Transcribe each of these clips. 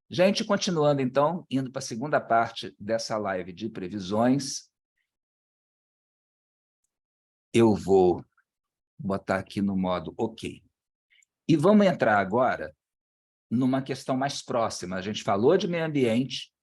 Gente, continuando então, indo para a segunda parte dessa live de previsões, eu vou botar aqui no modo OK. E vamos entrar agora numa questão mais próxima. A gente falou de meio ambiente,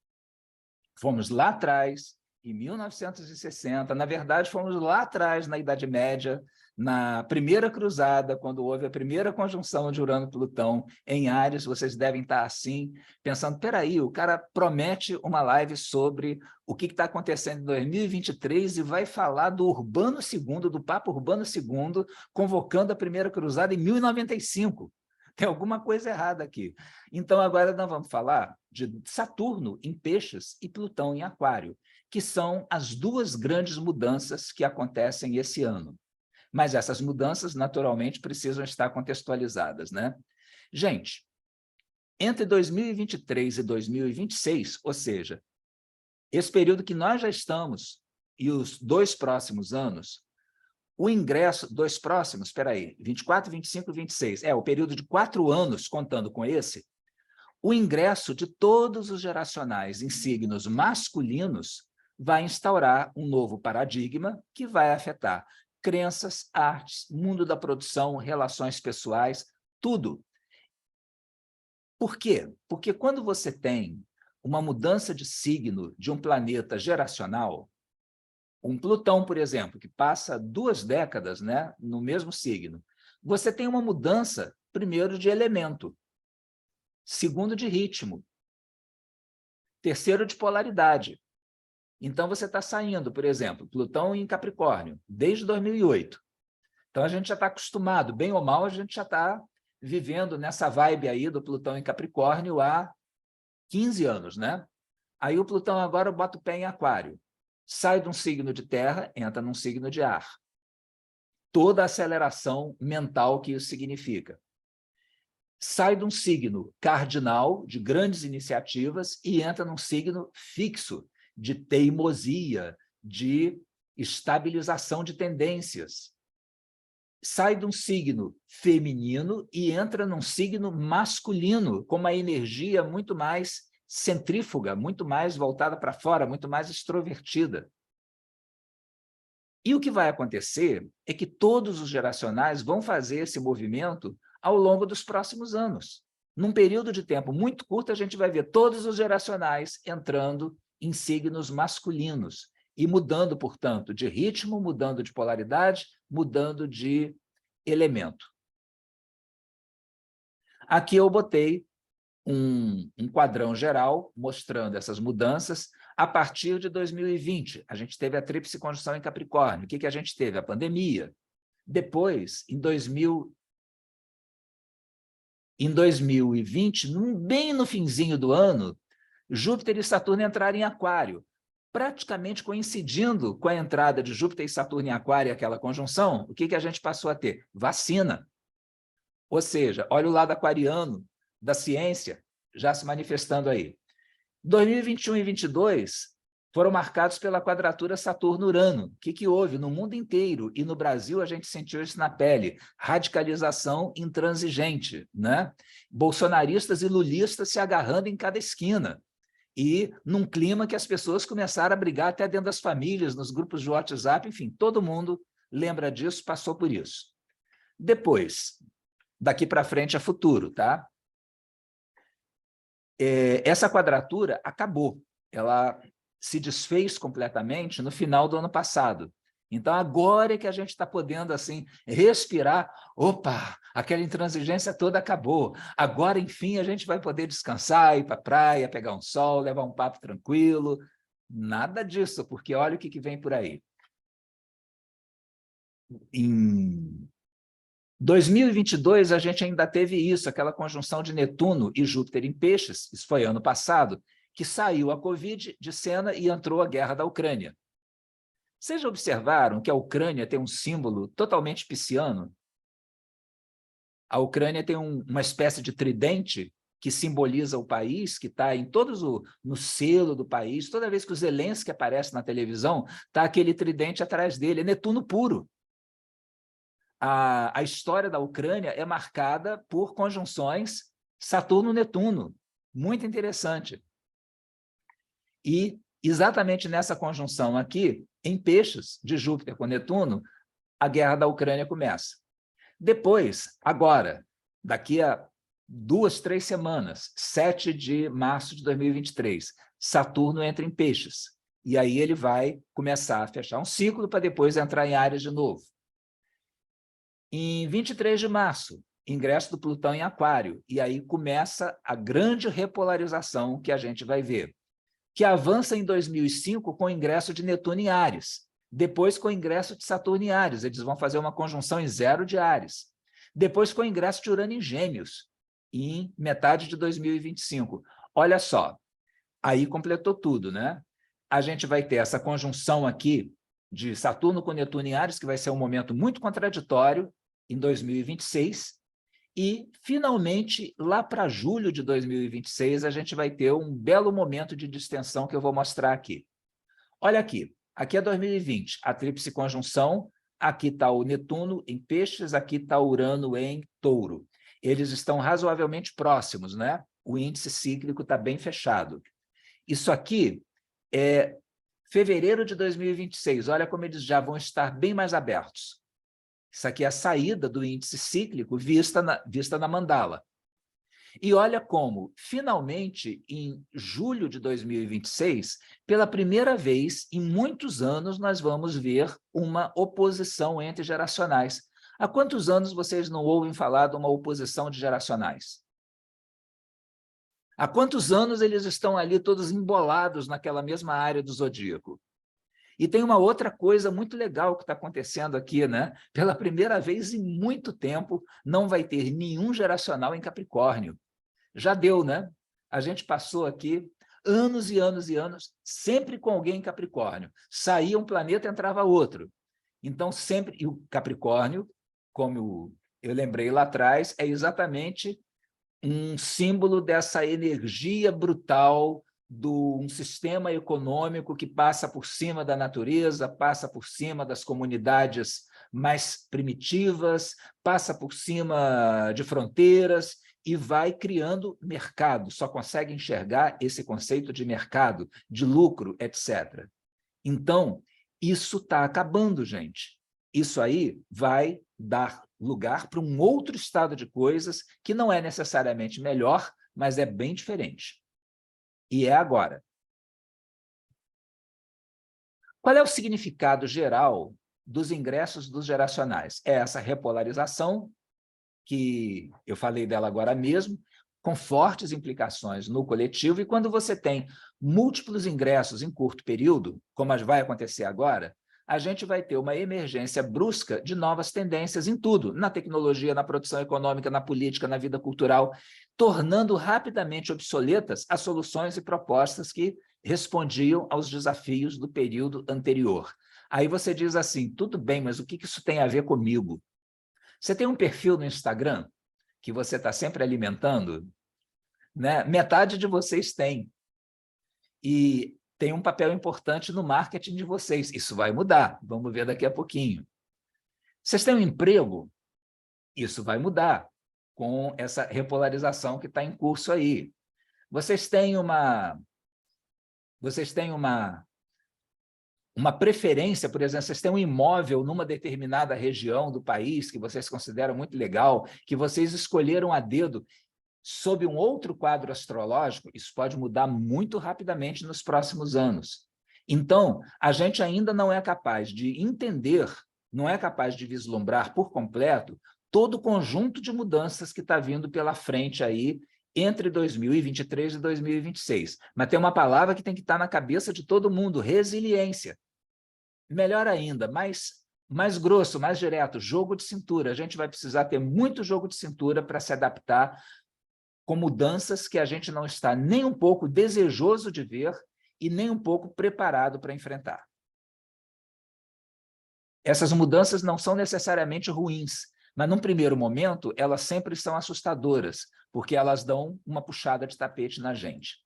fomos lá atrás, em 1960, na verdade, fomos lá atrás, na Idade Média, na primeira cruzada, quando houve a primeira conjunção de Urano e Plutão em Áries. Vocês devem estar assim, pensando, peraí, o cara promete uma live sobre o que está acontecendo em 2023 e vai falar do Urbano II, do Papa Urbano II, convocando a primeira cruzada em 1095. Tem alguma coisa errada aqui. Então, agora nós vamos falar de Saturno em Peixes e Plutão em Aquário, que são as duas grandes mudanças que acontecem esse ano. Mas essas mudanças, naturalmente, precisam estar contextualizadas, né? Gente, entre 2023 e 2026, ou seja, esse período que nós já estamos e os 2 próximos anos, o ingresso, 2 próximos, espera aí, 24, 25 e 26, o período de 4 anos, contando com esse, o ingresso de todos os geracionais em signos masculinos vai instaurar um novo paradigma que vai afetar crenças, artes, mundo da produção, relações pessoais, tudo. Por quê? Porque quando você tem uma mudança de signo de um planeta geracional, um Plutão, por exemplo, que passa 2 décadas, né, no mesmo signo, você tem uma mudança, primeiro, de elemento, segundo, de ritmo, terceiro, de polaridade. Então, você está saindo, por exemplo, Plutão em Capricórnio, desde 2008. Então, a gente já está acostumado, bem ou mal, a gente já está vivendo nessa vibe aí do Plutão em Capricórnio há 15 anos, né? Aí o Plutão agora bota o pé em Aquário. Sai de um signo de terra, entra num signo de ar. Toda a aceleração mental que isso significa. Sai de um signo cardinal, de grandes iniciativas, e entra num signo fixo, de teimosia, de estabilização de tendências. Sai de um signo feminino e entra num signo masculino, com uma energia muito mais centrífuga, muito mais voltada para fora, muito mais extrovertida. E o que vai acontecer é que todos os geracionais vão fazer esse movimento ao longo dos próximos anos. Num período de tempo muito curto, a gente vai ver todos os geracionais entrando em signos masculinos e mudando, portanto, de ritmo, mudando de polaridade, mudando de elemento. Aqui eu botei um quadrão geral mostrando essas mudanças a partir de 2020. A gente teve a tríplice conjunção em Capricórnio. O que a gente teve? A pandemia. Depois, em 2020, bem no finzinho do ano, Júpiter e Saturno entraram em Aquário, praticamente coincidindo com a entrada de Júpiter e Saturno em Aquário, aquela conjunção. O que a gente passou a ter? Vacina. Ou seja, olha o lado aquariano da ciência já se manifestando aí. 2021 e 2022 foram marcados pela quadratura Saturno-Urano. O que houve? No mundo inteiro, e no Brasil a gente sentiu isso na pele, radicalização intransigente, né? Bolsonaristas e lulistas se agarrando em cada esquina, e num clima que as pessoas começaram a brigar até dentro das famílias, nos grupos de WhatsApp, enfim, todo mundo lembra disso, passou por isso. Depois, daqui para frente é futuro, tá? Essa quadratura acabou, ela se desfez completamente no final do ano passado. Então, agora é que a gente está podendo assim, respirar, opa, aquela intransigência toda acabou, agora, enfim, a gente vai poder descansar, ir para a praia, pegar um sol, levar um papo tranquilo. Nada disso, porque olha o que vem por aí. Em 2022, a gente ainda teve isso, aquela conjunção de Netuno e Júpiter em Peixes, isso foi ano passado, que saiu a Covid de cena e entrou a guerra da Ucrânia. Vocês já observaram que a Ucrânia tem um símbolo totalmente pisciano? A Ucrânia tem uma espécie de tridente que simboliza o país, que está em no selo do país. Toda vez que o Zelensky aparece na televisão, está aquele tridente atrás dele, é Netuno puro. A história da Ucrânia é marcada por conjunções Saturno-Netuno. Muito interessante. E exatamente nessa conjunção aqui, em Peixes, de Júpiter com Netuno, a guerra da Ucrânia começa. Depois, agora, daqui a 2, 3 semanas, 7 de março de 2023, Saturno entra em Peixes. E aí ele vai começar a fechar um ciclo para depois entrar em Áries de novo. Em 23 de março, ingresso do Plutão em Aquário. E aí começa a grande repolarização que a gente vai ver, que avança em 2005 com o ingresso de Netuno em Áries. Depois com o ingresso de Saturno em Áries. Eles vão fazer uma conjunção em 0 de Áries. Depois com o ingresso de Urano em Gêmeos, em metade de 2025. Olha só, aí completou tudo, né? A gente vai ter essa conjunção aqui de Saturno com Netuno em Áries, que vai ser um momento muito contraditório em 2026, e, finalmente, lá para julho de 2026, a gente vai ter um belo momento de distensão que eu vou mostrar aqui. Olha aqui, aqui é 2020, a tríplice conjunção, aqui está o Netuno em Peixes, aqui está o Urano em Touro. Eles estão razoavelmente próximos, né? O índice cíclico está bem fechado. Isso aqui é fevereiro de 2026, olha como eles já vão estar bem mais abertos. Isso aqui é a saída do índice cíclico vista na mandala. E olha como, finalmente, em julho de 2026, pela primeira vez em muitos anos, nós vamos ver uma oposição entre geracionais. Há quantos anos vocês não ouvem falar de uma oposição de geracionais? Há quantos anos eles estão ali todos embolados naquela mesma área do zodíaco? E tem uma outra coisa muito legal que está acontecendo aqui, né? Pela primeira vez em muito tempo, não vai ter nenhum geracional em Capricórnio. Já deu, né? A gente passou aqui anos e anos e anos, sempre com alguém em Capricórnio. Saía um planeta, entrava outro. Então, sempre... E o Capricórnio, como eu lembrei lá atrás, é exatamente um símbolo dessa energia brutal de um sistema econômico que passa por cima da natureza, passa por cima das comunidades mais primitivas, passa por cima de fronteiras e vai criando mercado, só consegue enxergar esse conceito de mercado, de lucro, etc. Então, isso está acabando, gente. Isso aí vai dar lugar para um outro estado de coisas que não é necessariamente melhor, mas é bem diferente. E é agora. Qual é o significado geral dos ingressos dos geracionais? É essa repolarização, que eu falei dela agora mesmo, com fortes implicações no coletivo, e quando você tem múltiplos ingressos em curto período, como vai acontecer agora, a gente vai ter uma emergência brusca de novas tendências em tudo, na tecnologia, na produção econômica, na política, na vida cultural, tornando rapidamente obsoletas as soluções e propostas que respondiam aos desafios do período anterior. Aí você diz assim, tudo bem, mas o que isso tem a ver comigo? Você tem um perfil no Instagram que você está sempre alimentando, né? Metade de vocês tem. E tem um papel importante no marketing de vocês. Isso vai mudar, vamos ver daqui a pouquinho. Vocês têm um emprego? Isso vai mudar com essa repolarização que está em curso aí. Vocês têm uma preferência, por exemplo, vocês têm um imóvel numa determinada região do país que vocês consideram muito legal, que vocês escolheram a dedo sob um outro quadro astrológico, isso pode mudar muito rapidamente nos próximos anos. Então, a gente ainda não é capaz de entender, não é capaz de vislumbrar por completo todo o conjunto de mudanças que está vindo pela frente aí entre 2023 e 2026. Mas tem uma palavra que tem que estar na cabeça de todo mundo, resiliência. Melhor ainda, mais grosso, mais direto, jogo de cintura. A gente vai precisar ter muito jogo de cintura para se adaptar com mudanças que a gente não está nem um pouco desejoso de ver e nem um pouco preparado para enfrentar. Essas mudanças não são necessariamente ruins, mas, num primeiro momento, elas sempre são assustadoras, porque elas dão uma puxada de tapete na gente.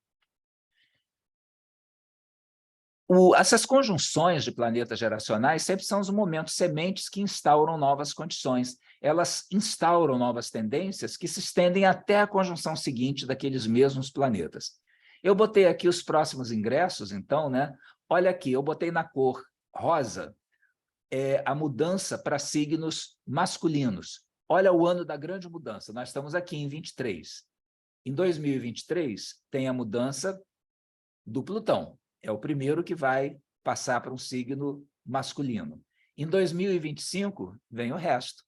Essas conjunções de planetas geracionais sempre são os momentos sementes que instauram novas condições. elas instauram novas tendências que se estendem até a conjunção seguinte daqueles mesmos planetas. Eu botei aqui os próximos ingressos, então, né? Olha aqui, eu botei na cor rosa a mudança para signos masculinos. Olha o ano da grande mudança, nós estamos aqui em 23. Em 2023, tem a mudança do Plutão, é o primeiro que vai passar para um signo masculino. Em 2025, vem o resto.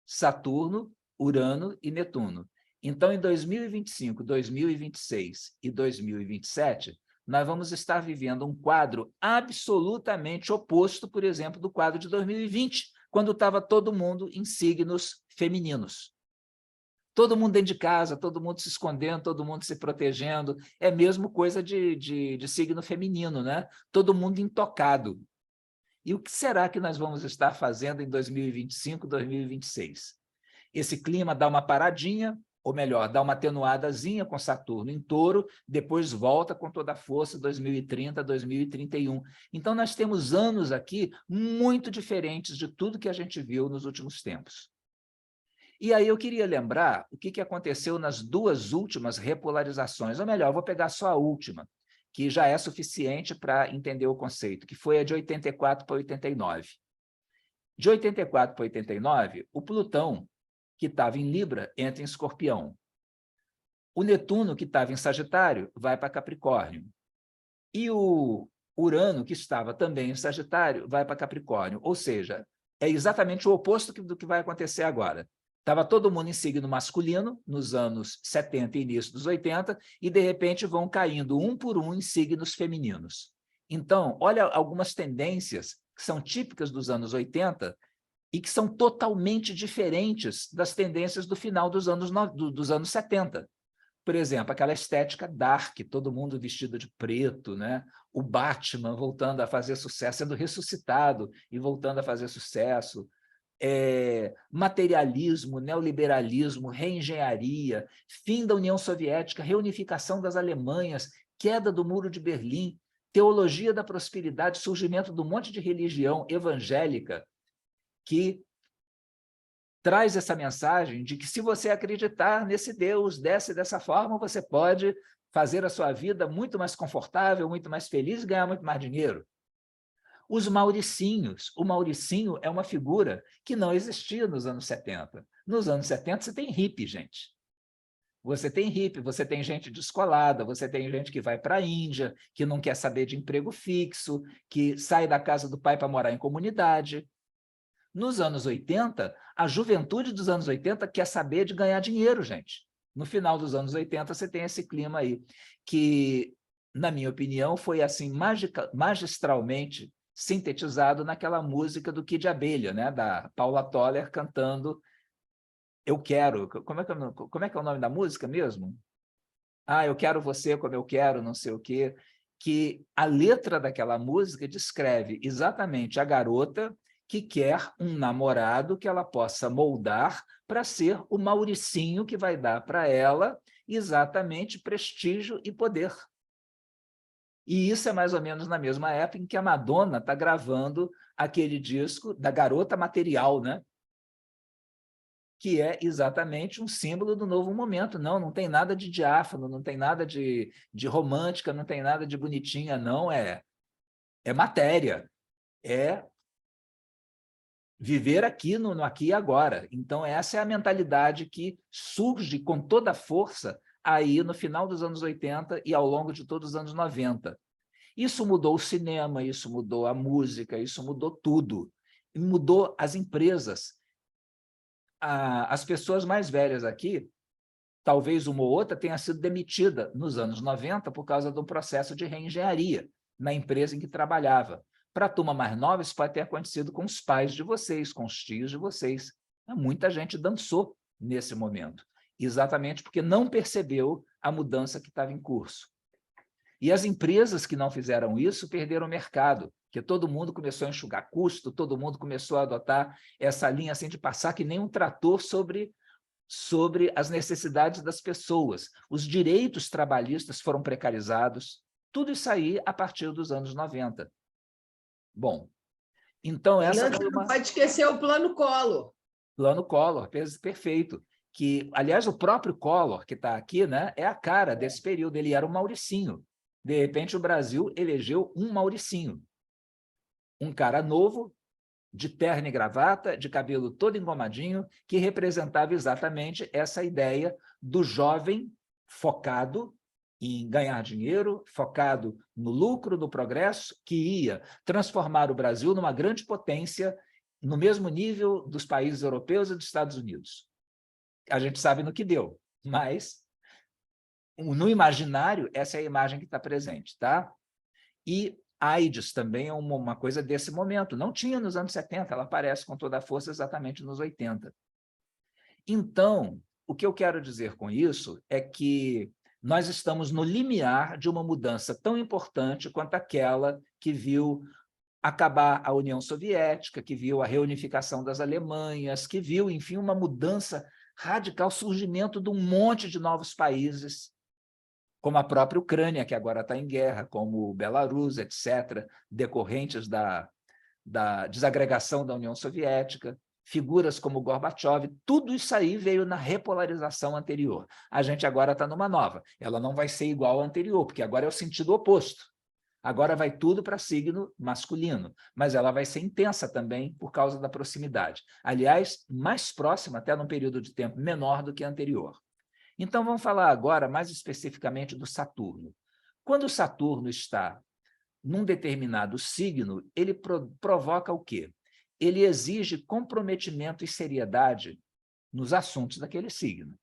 Saturno, Urano e Netuno. Então, em 2025, 2026 e 2027, nós vamos estar vivendo um quadro absolutamente oposto, por exemplo, do quadro de 2020, quando estava todo mundo em signos femininos. Todo mundo dentro de casa, todo mundo se escondendo, todo mundo se protegendo. É mesmo coisa de signo feminino, né? Todo mundo intocado. E o que será que nós vamos estar fazendo em 2025, 2026? Esse clima dá uma paradinha, ou melhor, dá uma atenuadazinha com Saturno em Touro, depois volta com toda a força 2030, 2031. Então, nós temos anos aqui muito diferentes de tudo que a gente viu nos últimos tempos. E aí eu queria lembrar o que aconteceu nas duas últimas repolarizações, ou melhor, eu vou pegar só a última, que já é suficiente para entender o conceito, que foi a de 84 para 89. De 84 para 89, o Plutão, que estava em Libra, entra em Escorpião. O Netuno, que estava em Sagitário, vai para Capricórnio. E o Urano, que estava também em Sagitário, vai para Capricórnio. Ou seja, é exatamente o oposto do que vai acontecer agora. Estava todo mundo em signo masculino, nos anos 70 e início dos 80, e, de repente, vão caindo um por um em signos femininos. Então, olha algumas tendências que são típicas dos anos 80 e que são totalmente diferentes das tendências do final dos anos 70. Por exemplo, aquela estética dark, todo mundo vestido de preto, né? O Batman voltando a fazer sucesso, sendo ressuscitado e voltando a fazer sucesso. Materialismo, neoliberalismo, reengenharia, fim da União Soviética, reunificação das Alemanhas, queda do Muro de Berlim, teologia da prosperidade, surgimento de um monte de religião evangélica que traz essa mensagem de que se você acreditar nesse Deus, dessa forma, você pode fazer a sua vida muito mais confortável, muito mais feliz e ganhar muito mais dinheiro. Os mauricinhos. O mauricinho é uma figura que não existia nos anos 70. Nos anos 70 você tem hippie, gente. Você tem hippie, você tem gente descolada, você tem gente que vai para a Índia, que não quer saber de emprego fixo, que sai da casa do pai para morar em comunidade. Nos anos 80, a juventude dos anos 80 quer saber de ganhar dinheiro, gente. No final dos anos 80, você tem esse clima aí, que, na minha opinião, foi assim magistralmente sintetizado naquela música do Kid Abelha, né? Da Paula Toller cantando Eu Quero. Como é que é o nome da música mesmo? Eu quero você como eu quero, não sei o quê. Que a letra daquela música descreve exatamente a garota que quer um namorado que ela possa moldar para ser o Mauricinho que vai dar para ela exatamente prestígio e poder. E isso é mais ou menos na mesma época em que a Madonna está gravando aquele disco da Garota Material, né? Que é exatamente um símbolo do novo momento. Não tem nada de diáfano, não tem nada de romântica, não tem nada de bonitinha, não. É matéria, é viver aqui no aqui e agora. Então, essa é a mentalidade que surge com toda a força aí no final dos anos 80 e ao longo de todos os anos 90. Isso mudou o cinema, isso mudou a música, isso mudou tudo. E mudou as empresas. As pessoas mais velhas aqui, talvez uma ou outra tenha sido demitida nos anos 90 por causa do processo de reengenharia na empresa em que trabalhava. Para a turma mais nova, isso pode ter acontecido com os pais de vocês, com os tios de vocês. Muita gente dançou nesse momento, exatamente porque não percebeu a mudança que estava em curso. E as empresas que não fizeram isso perderam o mercado, porque todo mundo começou a enxugar custo, todo mundo começou a adotar essa linha assim de passar que nem um trator sobre as necessidades das pessoas. Os direitos trabalhistas foram precarizados, tudo isso aí a partir dos anos 90. Bom, então essa foi Não pode esquecer o plano Collor. Plano Collor, perfeito. Que, aliás, o próprio Collor, que está aqui, né, é a cara desse período. Ele era um Mauricinho. De repente, o Brasil elegeu um Mauricinho. Um cara novo, de terno e gravata, de cabelo todo engomadinho, que representava exatamente essa ideia do jovem focado em ganhar dinheiro, focado no lucro, no progresso, que ia transformar o Brasil numa grande potência no mesmo nível dos países europeus e dos Estados Unidos. A gente sabe no que deu, mas no imaginário, essa é a imagem que está presente, tá? E a AIDS também é uma coisa desse momento. Não tinha nos anos 70, ela aparece com toda a força exatamente nos 80. Então, o que eu quero dizer com isso é que nós estamos no limiar de uma mudança tão importante quanto aquela que viu acabar a União Soviética, que viu a reunificação das Alemanhas, que viu, enfim, uma mudança radical, surgimento de um monte de novos países, como a própria Ucrânia, que agora está em guerra, como Belarus, etc., decorrentes da desagregação da União Soviética, figuras como Gorbachev, tudo isso aí veio na repolarização anterior. A gente agora está numa nova. Ela não vai ser igual à anterior, porque agora é o sentido oposto. Agora vai tudo para signo masculino, mas ela vai ser intensa também por causa da proximidade. Aliás, mais próxima, até num período de tempo menor do que a anterior. Então, vamos falar agora mais especificamente do Saturno. Quando o Saturno está num determinado signo, ele provoca o quê? Ele exige comprometimento e seriedade nos assuntos daquele signo.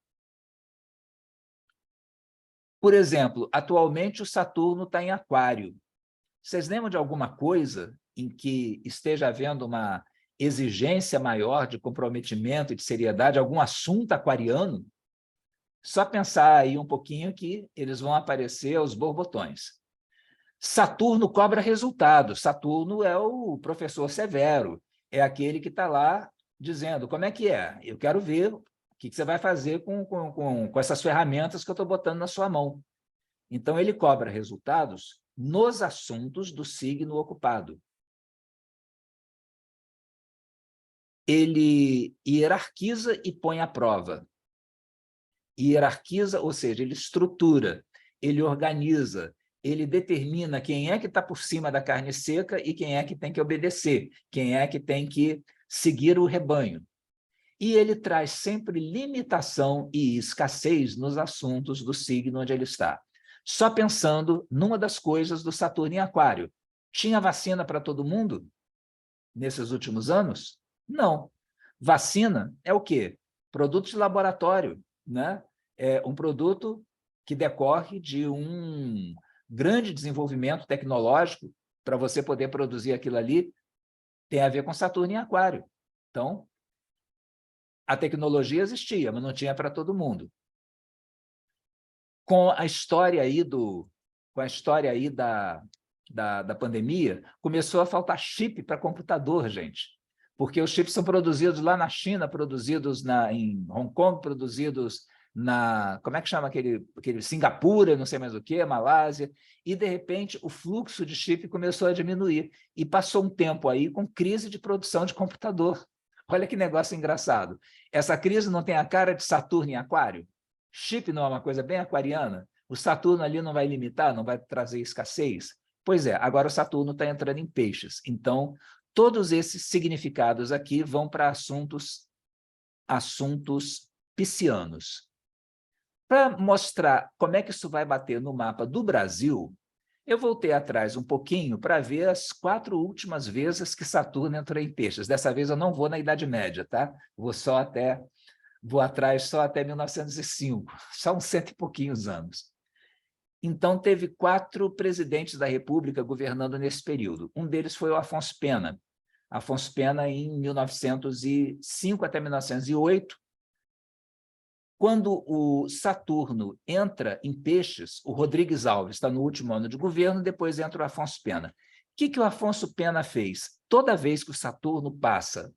Por exemplo, atualmente o Saturno está em Aquário. Vocês lembram de alguma coisa em que esteja havendo uma exigência maior de comprometimento e de seriedade, algum assunto aquariano? Só pensar aí um pouquinho que eles vão aparecer aos borbotões. Saturno cobra resultados. Saturno é o professor severo, é aquele que está lá dizendo como é que é. Eu quero ver o que você vai fazer com essas ferramentas que eu estou botando na sua mão. Então, ele cobra resultados nos assuntos do signo ocupado. Ele hierarquiza e põe à prova. Hierarquiza, ou seja, ele estrutura, ele organiza, ele determina quem é que está por cima da carne seca e quem é que tem que obedecer, quem é que tem que seguir o rebanho. E ele traz sempre limitação e escassez nos assuntos do signo onde ele está. Só pensando numa das coisas do Saturno em Aquário. Tinha vacina para todo mundo nesses últimos anos? Não. Vacina é o quê? Produto de laboratório, né? É um produto que decorre de um grande desenvolvimento tecnológico para você poder produzir aquilo ali, tem a ver com Saturno em Aquário. Então, a tecnologia existia, mas não tinha para todo mundo. Com a história aí da pandemia, começou a faltar chip para computador, gente. Porque os chips são produzidos lá na China, produzidos em Hong Kong, produzidos como é que chama aquele Singapura, não sei mais o que, Malásia, e, de repente, o fluxo de chip começou a diminuir. E passou um tempo aí com crise de produção de computador. Olha que negócio engraçado. Essa crise não tem a cara de Saturno em Aquário? Chip não é uma coisa bem aquariana? O Saturno ali não vai limitar, não vai trazer escassez? Pois é, agora o Saturno está entrando em peixes. Então, todos esses significados aqui vão para assuntos piscianos. Para mostrar como é que isso vai bater no mapa do Brasil, eu voltei atrás um pouquinho para ver as 4 últimas vezes que Saturno entrou em peixes. Dessa vez eu não vou na Idade Média, tá? Vou atrás só até 1905, só uns 100 e pouquinhos anos. Então, teve 4 presidentes da República governando nesse período. Um deles foi o Afonso Pena. Afonso Pena, em 1905 até 1908, quando o Saturno entra em peixes, o Rodrigues Alves está no último ano de governo, depois entra o Afonso Pena. O que o Afonso Pena fez? Toda vez que o Saturno passa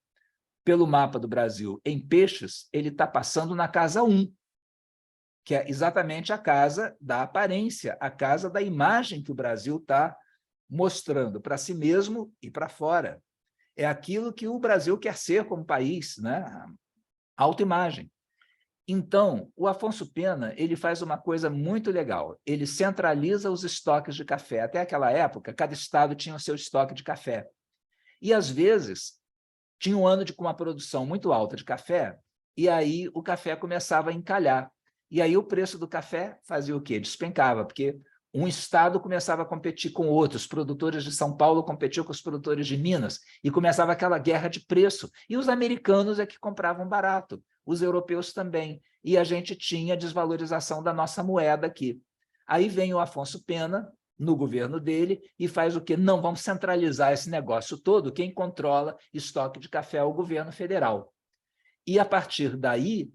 pelo mapa do Brasil em peixes, ele está passando na casa 1, que é exatamente a casa da aparência, a casa da imagem que o Brasil está mostrando para si mesmo e para fora. É aquilo que o Brasil quer ser como país, né? autoimagem. Então, o Afonso Pena, ele faz uma coisa muito legal. Ele centraliza os estoques de café. Até aquela época, cada estado tinha o seu estoque de café. E, às vezes, tinha um ano com uma produção muito alta de café, e aí o café começava a encalhar. E aí o preço do café fazia o quê? Despencava, porque um estado começava a competir com outros, os produtores de São Paulo competiam com os produtores de Minas, e começava aquela guerra de preço. E os americanos é que compravam barato, os europeus também. E a gente tinha desvalorização da nossa moeda aqui. Aí vem o Afonso Pena, no governo dele, e faz o quê? Não, vamos centralizar esse negócio todo, quem controla estoque de café é o governo federal. E, a partir daí,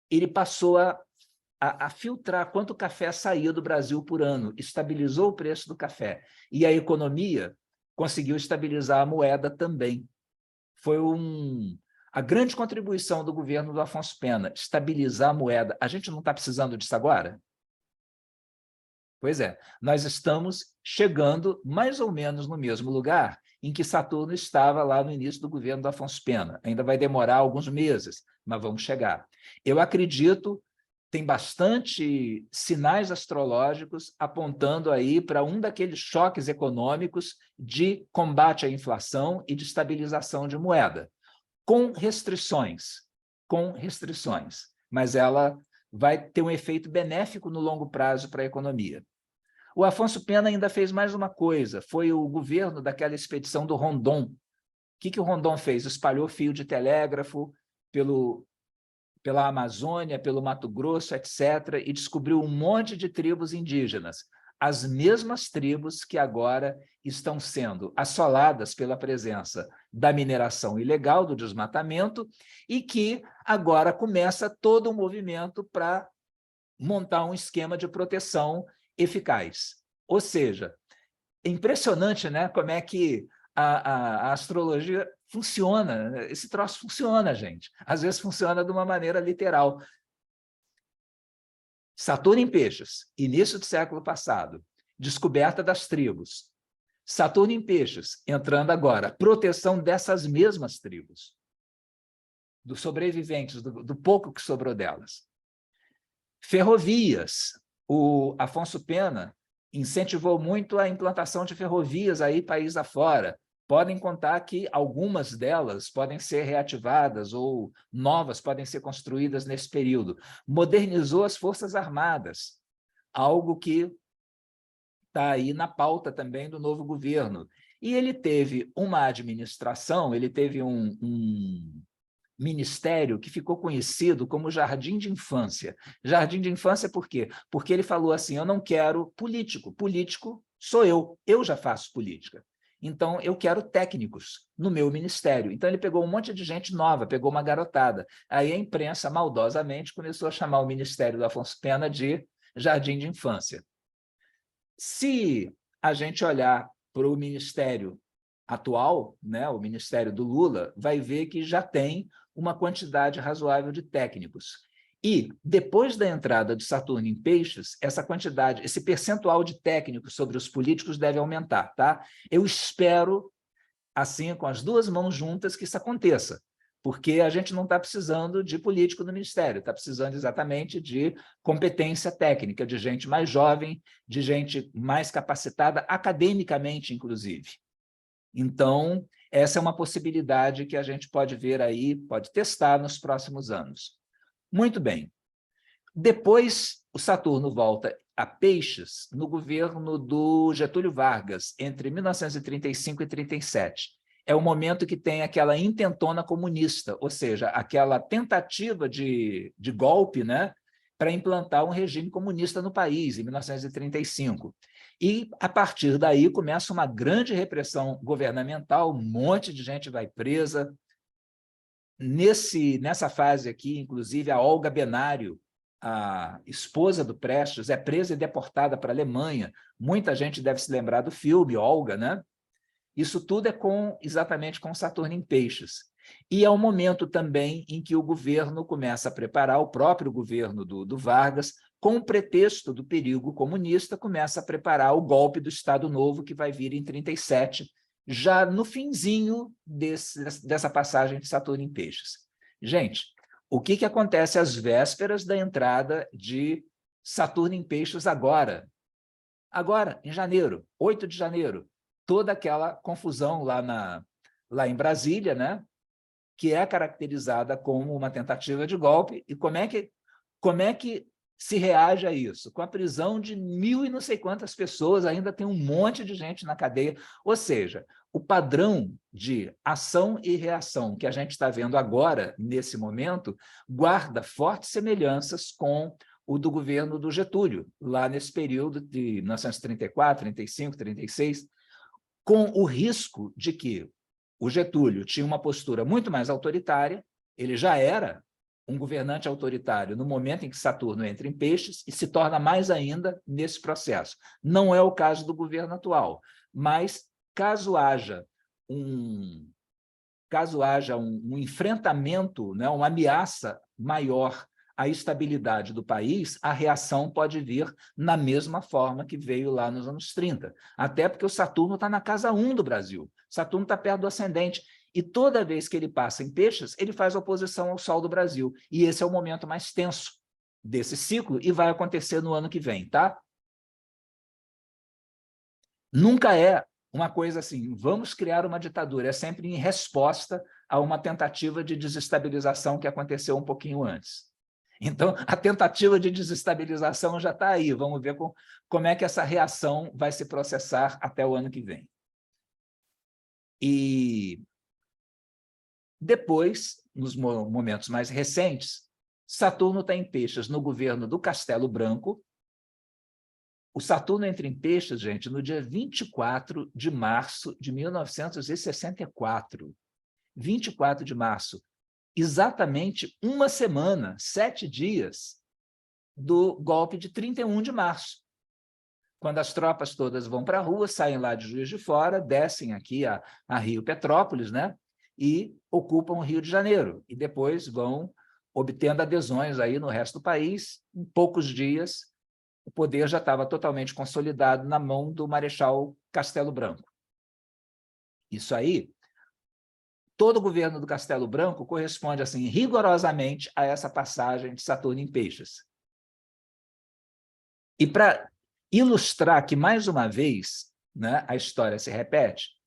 ele passou a filtrar quanto café saía do Brasil por ano, estabilizou o preço do café. E a economia conseguiu estabilizar a moeda também. Foi a grande contribuição do governo do Afonso Pena, estabilizar a moeda. A gente não está precisando disso agora? Pois é, nós estamos chegando mais ou menos no mesmo lugar em que Saturno estava lá no início do governo do Afonso Pena. Ainda vai demorar alguns meses, mas vamos chegar. Eu acredito, tem bastante sinais astrológicos apontando aí para um daqueles choques econômicos de combate à inflação e de estabilização de moeda, com restrições, mas ela vai ter um efeito benéfico no longo prazo para a economia. O Afonso Pena ainda fez mais uma coisa, foi o governo daquela expedição do Rondon. O que o Rondon fez? Espalhou fio de telégrafo pela Amazônia, pelo Mato Grosso, etc., e descobriu um monte de tribos indígenas, as mesmas tribos que agora estão sendo assoladas pela presença da mineração ilegal, do desmatamento, e que agora começa todo um movimento para montar um esquema de proteção eficaz. Ou seja, é impressionante, né, como é que a astrologia funciona. Esse troço funciona, gente. Às vezes funciona de uma maneira literal. Saturno em Peixes, início do século passado, descoberta das tribos. Saturno em Peixes, entrando agora, proteção dessas mesmas tribos, dos sobreviventes, do pouco que sobrou delas. Ferrovias. O Afonso Pena incentivou muito a implantação de ferrovias aí país afora. Podem contar que algumas delas podem ser reativadas ou novas podem ser construídas nesse período. Modernizou as Forças Armadas, algo que está aí na pauta também do novo governo. E ele teve uma administração, ele teve um ministério que ficou conhecido como Jardim de Infância. Jardim de Infância por quê? Porque ele falou assim, eu não quero político, político sou eu já faço política. Então, eu quero técnicos no meu ministério. Então, ele pegou um monte de gente nova, pegou uma garotada. Aí a imprensa, maldosamente, começou a chamar o Ministério do Afonso Pena de Jardim de Infância. Se a gente olhar para o Ministério atual, né, o Ministério do Lula, vai ver que já tem uma quantidade razoável de técnicos. E, depois da entrada de Saturno em Peixes, essa quantidade, esse percentual de técnicos sobre os políticos deve aumentar, tá? Eu espero, assim, com as duas mãos juntas, que isso aconteça, porque a gente não está precisando de político no Ministério, está precisando exatamente de competência técnica, de gente mais jovem, de gente mais capacitada, academicamente, inclusive. Então, essa é uma possibilidade que a gente pode ver aí, pode testar nos próximos anos. Muito bem. Depois, o Saturno volta a Peixes no governo do Getúlio Vargas, entre 1935 e 1937. É o momento que tem aquela intentona comunista, ou seja, aquela tentativa de golpe, né, para implantar um regime comunista no país, em 1935. E, a partir daí, começa uma grande repressão governamental, um monte de gente vai presa. Nessa fase aqui, inclusive, a Olga Benário, a esposa do Prestes, é presa e deportada para a Alemanha. Muita gente deve se lembrar do filme Olga, né? Isso tudo é exatamente com Saturno em Peixes. E é um momento também em que o governo começa a preparar, o próprio governo do Vargas, com o pretexto do perigo comunista, começa a preparar o golpe do Estado Novo, que vai vir em 1937, já no finzinho dessa passagem de Saturno em Peixes. Gente, O que acontece às vésperas da entrada de Saturno em Peixes agora? Agora, em janeiro, 8 de janeiro, toda aquela confusão lá em Brasília, né? Que é caracterizada como uma tentativa de golpe. E como é que se reage a isso? Com a prisão de 1.000 e não sei quantas pessoas, ainda tem um monte de gente na cadeia. Ou seja, o padrão de ação e reação que a gente está vendo agora, nesse momento, guarda fortes semelhanças com o do governo do Getúlio, lá nesse período de 1934, 35, 36, com o risco de que o Getúlio tinha uma postura muito mais autoritária, ele já era um governante autoritário no momento em que Saturno entra em Peixes e se torna mais ainda nesse processo. Não é o caso do governo atual, mas caso haja um enfrentamento, né, uma ameaça maior à estabilidade do país, a reação pode vir na mesma forma que veio lá nos anos 30. Até porque o Saturno está na casa 1 do Brasil. Saturno está perto do ascendente. E toda vez que ele passa em Peixes, ele faz oposição ao Sol do Brasil. E esse é o momento mais tenso desse ciclo e vai acontecer no ano que vem, tá? Nunca é uma coisa assim, vamos criar uma ditadura, é sempre em resposta a uma tentativa de desestabilização que aconteceu um pouquinho antes. Então, a tentativa de desestabilização já está aí, vamos ver como é que essa reação vai se processar até o ano que vem. E depois, nos momentos mais recentes, Saturno está em Peixes no governo do Castelo Branco. O Saturno entra em Peixes, gente, no dia 24 de março de 1964. 24 de março. Exatamente uma semana, 7 dias, do golpe de 31 de março. Quando as tropas todas vão para a rua, saem lá de Juiz de Fora, descem aqui a Rio Petrópolis, né? E ocupam o Rio de Janeiro. E depois vão obtendo adesões aí no resto do país. Em poucos dias, o poder já estava totalmente consolidado na mão do Marechal Castelo Branco. Isso aí, todo o governo do Castelo Branco corresponde assim, rigorosamente a essa passagem de Saturno em Peixes. E para ilustrar que, mais uma vez, né, a história se repete,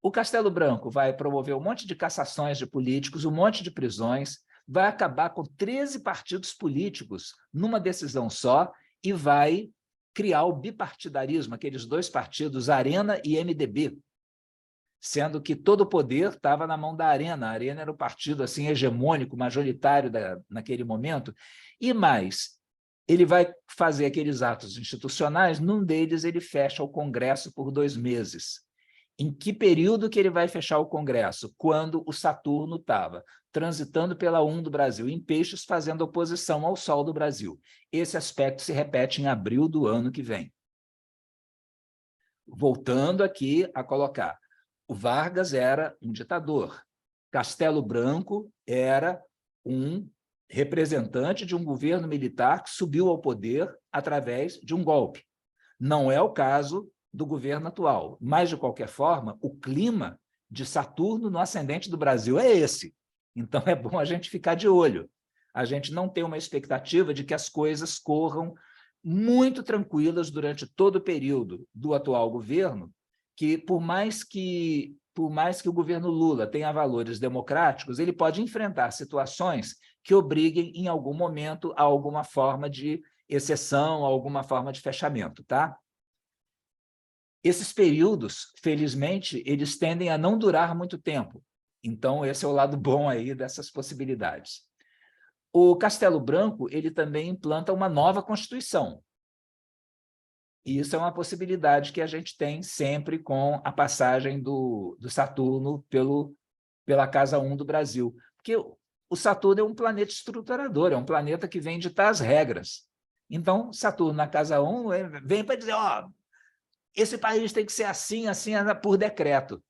o Castelo Branco vai promover um monte de cassações de políticos, um monte de prisões, vai acabar com 13 partidos políticos numa decisão só e vai criar o bipartidarismo, aqueles dois partidos, Arena e MDB, sendo que todo o poder estava na mão da Arena. A Arena era o partido assim, hegemônico, majoritário naquele momento. E mais, ele vai fazer aqueles atos institucionais, num deles ele fecha o Congresso por 2 meses. Em que período que ele vai fechar o Congresso? Quando o Saturno estava transitando pela 1 do Brasil, em Peixes, fazendo oposição ao Sol do Brasil. Esse aspecto se repete em abril do ano que vem. Voltando aqui a colocar, o Vargas era um ditador, Castelo Branco era um representante de um governo militar que subiu ao poder através de um golpe. Não é o caso do governo atual, mas, de qualquer forma, o clima de Saturno no ascendente do Brasil é esse. Então, é bom a gente ficar de olho. A gente não tem uma expectativa de que as coisas corram muito tranquilas durante todo o período do atual governo, que, por mais que o governo Lula tenha valores democráticos, ele pode enfrentar situações que obriguem, em algum momento, a alguma forma de exceção, a alguma forma de fechamento, tá? Esses períodos, felizmente, eles tendem a não durar muito tempo. Então, esse é o lado bom aí dessas possibilidades. O Castelo Branco, ele também implanta uma nova Constituição. E isso é uma possibilidade que a gente tem sempre com a passagem do Saturno pela Casa 1 do Brasil. Porque o Saturno é um planeta estruturador, é um planeta que vem ditar as regras. Então, Saturno na Casa 1 vem para dizer, ó, esse país tem que ser assim, assim, por decreto.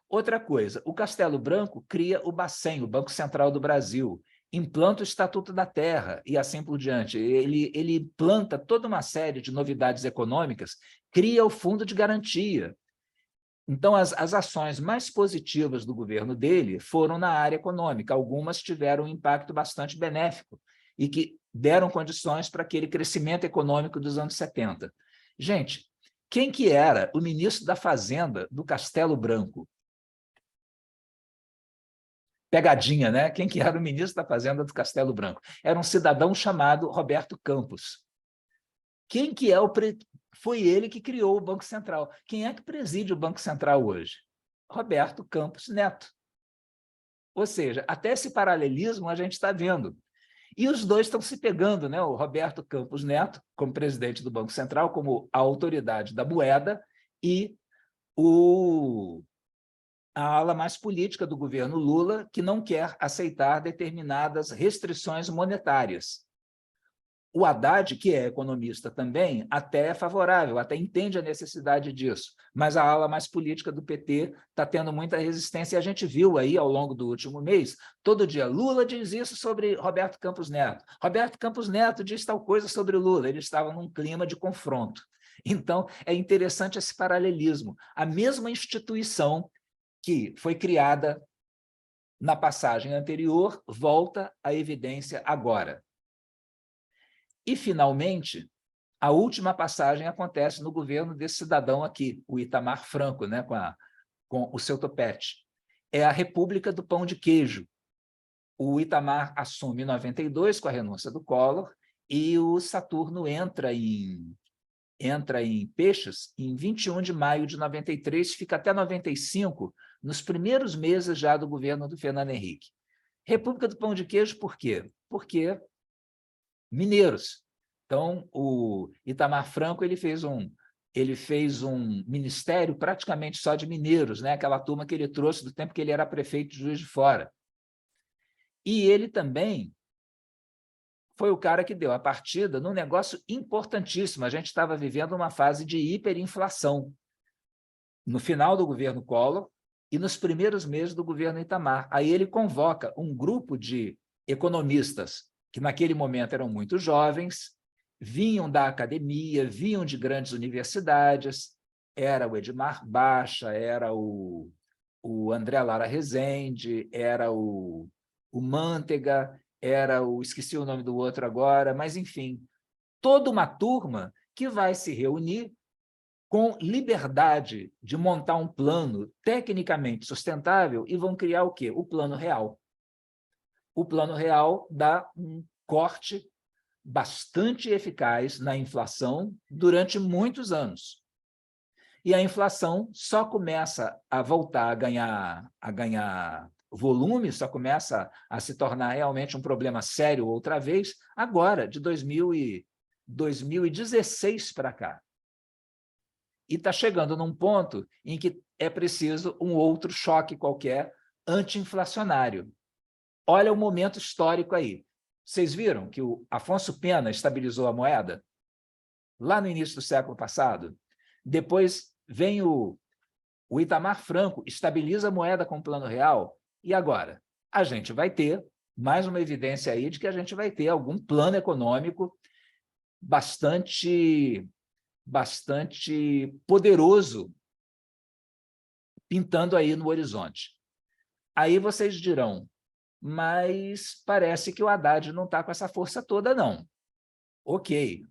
Outra coisa, o Castelo Branco cria o Bacen, o Banco Central do Brasil, implanta o Estatuto da Terra e assim por diante. Ele implanta toda uma série de novidades econômicas, cria o Fundo de Garantia. Então, as ações mais positivas do governo dele foram na área econômica. Algumas tiveram um impacto bastante benéfico e que deram condições para aquele crescimento econômico dos anos 70. Gente, quem que era o ministro da Fazenda do Castelo Branco? Pegadinha, né? Quem que era o ministro da Fazenda do Castelo Branco? Era um cidadão chamado Roberto Campos. Quem que é o Foi ele que criou o Banco Central. Quem é que preside o Banco Central hoje? Roberto Campos Neto. Ou seja, até esse paralelismo a gente está vendo. E os dois estão se pegando, né? O Roberto Campos Neto, como presidente do Banco Central, como a autoridade da moeda, e a ala mais política do governo Lula, que não quer aceitar determinadas restrições monetárias. O Haddad, que é economista também, até é favorável, até entende a necessidade disso, mas a ala mais política do PT está tendo muita resistência, e a gente viu aí, ao longo do último mês, todo dia, Lula diz isso sobre Roberto Campos Neto, Roberto Campos Neto diz tal coisa sobre o Lula, ele estava num clima de confronto. Então, é interessante esse paralelismo. A mesma instituição que foi criada na passagem anterior volta à evidência agora. E, finalmente, a última passagem acontece no governo desse cidadão aqui, o Itamar Franco, né, com o seu topete. É a República do Pão de Queijo. O Itamar assume em 92, com a renúncia do Collor, e o Saturno entra em Peixes em 21 de maio de 93, fica até 95, nos primeiros meses já do governo do Fernando Henrique. República do Pão de Queijo, por quê? Porque mineiros. Então, o Itamar Franco ele fez um ministério praticamente só de mineiros, né? Aquela turma que ele trouxe do tempo que ele era prefeito de Juiz de Fora. E ele também foi o cara que deu a partida num negócio importantíssimo. A gente estava vivendo uma fase de hiperinflação no final do governo Collor e nos primeiros meses do governo Itamar. Aí ele convoca um grupo de economistas que naquele momento eram muito jovens, vinham da academia, vinham de grandes universidades, era o Edmar Baixa, era o André Lara Rezende, era o Mantega, esqueci o nome do outro agora, mas, enfim, toda uma turma que vai se reunir com liberdade de montar um plano tecnicamente sustentável e vão criar o quê? O Plano Real. O Plano Real dá um corte bastante eficaz na inflação durante muitos anos. E a inflação só começa a voltar a ganhar volume, só começa a se tornar realmente um problema sério outra vez, agora, de 2016 para cá. E está chegando num ponto em que é preciso um outro choque qualquer anti-inflacionário. Olha o momento histórico aí. Vocês viram que o Afonso Pena estabilizou a moeda? Lá no início do século passado. Depois vem o Itamar Franco, estabiliza a moeda com o Plano Real. E agora? A gente vai ter mais uma evidência aí de que a gente vai ter algum plano econômico bastante poderoso pintando aí no horizonte. Aí vocês dirão, mas parece que o Haddad não está com essa força toda, não. Ok,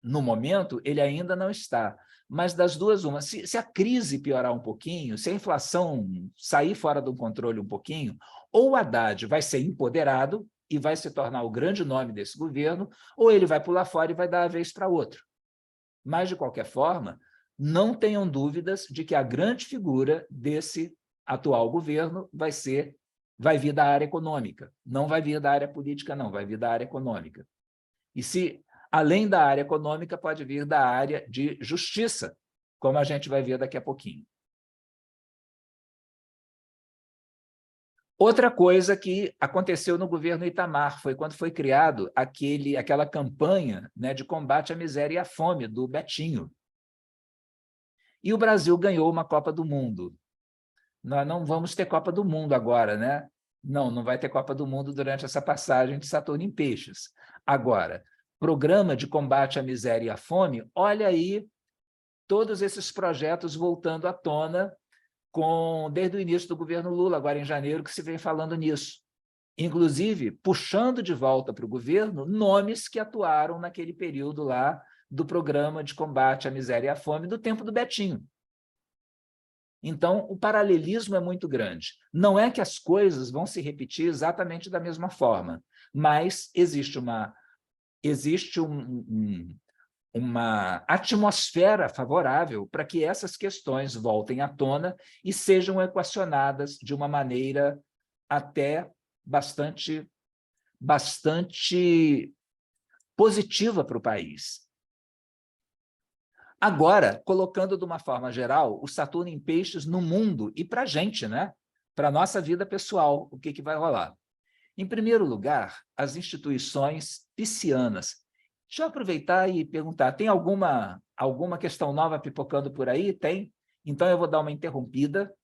no momento ele ainda não está, mas das duas uma, se a crise piorar um pouquinho, se a inflação sair fora do controle um pouquinho, ou o Haddad vai ser empoderado e vai se tornar o grande nome desse governo, ou ele vai pular fora e vai dar a vez para outro. Mas, de qualquer forma, não tenham dúvidas de que a grande figura desse atual governo vai vir da área econômica. Não vai vir da área política, não, vai vir da área econômica. E se, além da área econômica, pode vir da área de justiça, como a gente vai ver daqui a pouquinho. Outra coisa que aconteceu no governo Itamar foi quando foi criado aquela campanha, né, de combate à miséria e à fome, do Betinho. E o Brasil ganhou uma Copa do Mundo. Nós não vamos ter Copa do Mundo agora, né? Não vai ter Copa do Mundo durante essa passagem de Saturno em Peixes. Agora, programa de combate à miséria e à fome, olha aí todos esses projetos voltando à tona desde o início do governo Lula, agora em janeiro, que se vem falando nisso. Inclusive, puxando de volta para o governo nomes que atuaram naquele período lá do programa de combate à miséria e à fome do tempo do Betinho. Então, o paralelismo é muito grande. Não é que as coisas vão se repetir exatamente da mesma forma, mas existe uma atmosfera favorável para que essas questões voltem à tona e sejam equacionadas de uma maneira até bastante positiva para o país. Agora, colocando de uma forma geral, o Saturno em Peixes no mundo e para a gente, né? Para a nossa vida pessoal, o que vai rolar? Em primeiro lugar, as instituições piscianas. Deixa eu aproveitar e perguntar, tem alguma questão nova pipocando por aí? Tem? Então eu vou dar uma interrompida